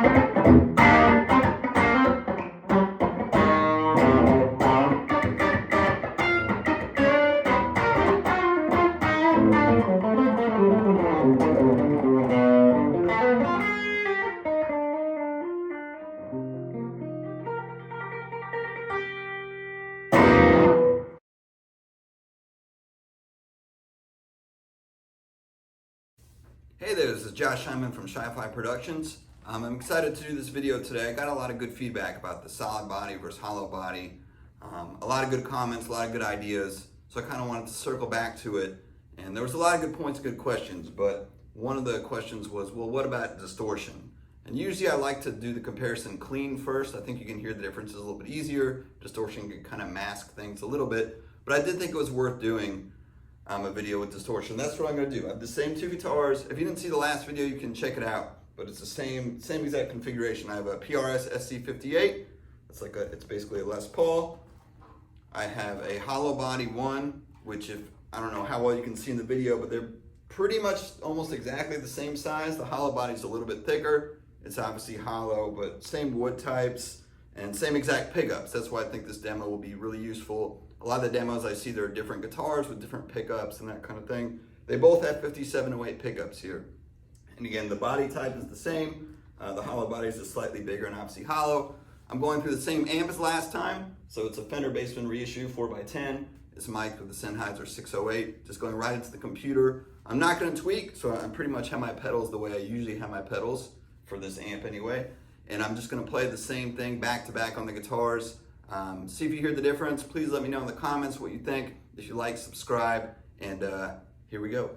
Hey there, this is Josh Hyman from Sci-Fi Productions. I'm excited to do this video today. I got a lot of good feedback about the solid body versus hollow body. A lot of good comments, a lot of good ideas. So I kind of wanted to circle back to it. And there was a lot of good points, good questions, but one of the questions was, well, what about distortion? And usually I like to do the comparison clean first. I think you can hear the differences a little bit easier. Distortion can kind of mask things a little bit, but I did think it was worth doing a video with distortion. That's what I'm going to do. I have the same two guitars. If you didn't see the last video, you can check it out. But it's the same exact configuration. I have a PRS SC 58. It's basically a Les Paul. I have a Hollowbody I, which I don't know how well you can see in the video, but they're pretty much almost exactly the same size. The Hollowbody's a little bit thicker. It's obviously hollow, but same wood types and same exact pickups. That's why I think this demo will be really useful. A lot of the demos I see, there are different guitars with different pickups and that kind of thing. They both have 5708 pickups here. And again, the body type is the same. The hollow body is just slightly bigger and obviously hollow. I'm going through the same amp as last time. So it's a Fender Bassman Reissue 4x10. It's mic'd with the Sennheiser 608, just going right into the computer. I'm not gonna tweak, so I pretty much have my pedals the way I usually have my pedals for this amp anyway. And I'm just gonna play the same thing back to back on the guitars. See if you hear the difference. Please let me know in the comments what you think. If you like, subscribe, and here we go.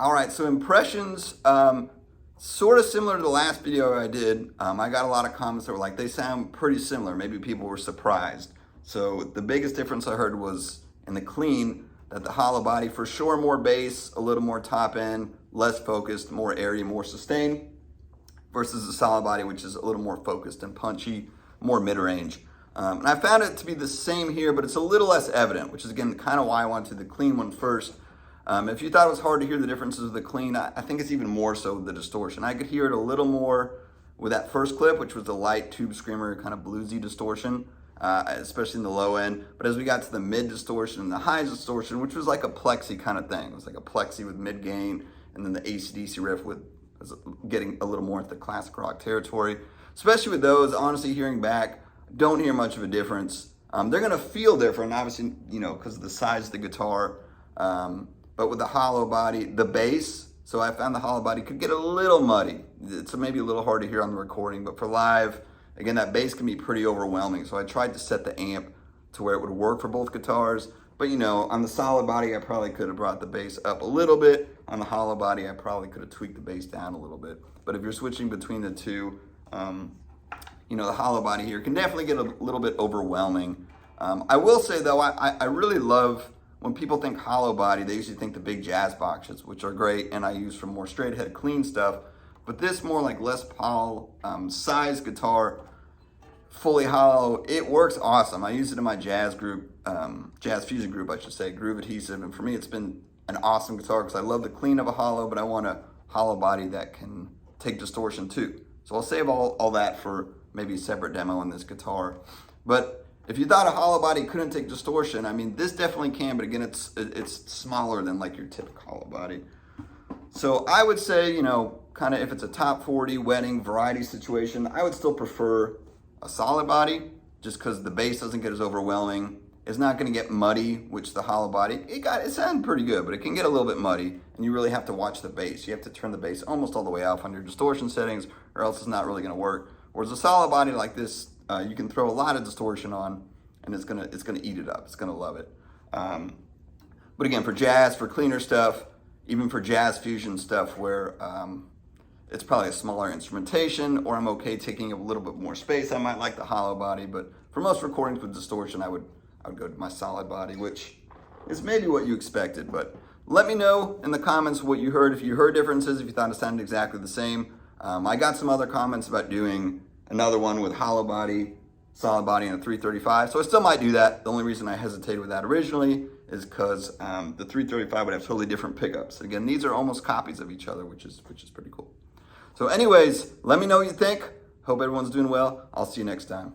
All right, so impressions, sort of similar to the last video I did. I got a lot of comments that were like, they sound pretty similar. Maybe people were surprised. So the biggest difference I heard was in the clean, that the Hollowbody, for sure, more bass, a little more top end, less focused, more airy, more sustained, versus the solid body, which is a little more focused and punchy, more mid-range. And I found it to be the same here, but it's a little less evident, which is again kind of why I went to the clean one first. If you thought it was hard to hear the differences of the clean, I think it's even more so with the distortion. I could hear it a little more with that first clip, which was the light tube screamer, kind of bluesy distortion, especially in the low end. But as we got to the mid distortion and the high distortion, which was like a plexi kind of thing. It was like a plexi with mid gain, and then the AC/DC riff was getting a little more into the classic rock territory. Especially with those, honestly, hearing back, don't hear much of a difference. They're gonna feel different, obviously, you know, because of the size of the guitar. But with the Hollowbody, the bass, so I found the Hollowbody could get a little muddy. It's maybe a little hard to hear on the recording, but for live, again, that bass can be pretty overwhelming. So I tried to set the amp to where it would work for both guitars. But you know, on the solid body, I probably could have brought the bass up a little bit. On the Hollowbody, I probably could have tweaked the bass down a little bit. But if you're switching between the two, you know, the Hollowbody here can definitely get a little bit overwhelming. I will say though, I really love, when people think Hollowbody, they usually think the big jazz boxes, which are great, and I use for more straight head clean stuff. But this more like Les Paul size guitar, fully hollow, it works awesome. I use it in my jazz group, jazz fusion group, I should say, Groove Adhesive. And for me, it's been an awesome guitar because I love the clean of a hollow, but I want a Hollowbody that can take distortion too. So I'll save all that for maybe a separate demo on this guitar. But if you thought a Hollowbody couldn't take distortion, I mean, this definitely can, but again, it's smaller than like your typical Hollowbody. So I would say, you know, kind of if it's a top 40 wedding variety situation, I would still prefer a solid body just because the bass doesn't get as overwhelming. It's not going to get muddy, which the Hollowbody, it sounded pretty good, but it can get a little bit muddy, and you really have to watch the bass. You have to turn the bass almost all the way off on your distortion settings, or else it's not really going to work. Whereas a solid body like this, you can throw a lot of distortion on, and it's gonna eat it up. It's gonna love it. But again, for jazz, for cleaner stuff, even for jazz fusion stuff where it's probably a smaller instrumentation, or I'm okay taking a little bit more space, I might like the Hollowbody. But for most recordings with distortion, I would go to my solid body, which is maybe what you expected. But let me know in the comments what you heard, if you heard differences, if you thought it sounded exactly the same. I got some other comments about doing another one with Hollowbody, solid body, and a 335. So I still might do that. The only reason I hesitated with that originally is because the 335 would have totally different pickups. Again, these are almost copies of each other, which is pretty cool. So anyways, let me know what you think. Hope everyone's doing well. I'll see you next time.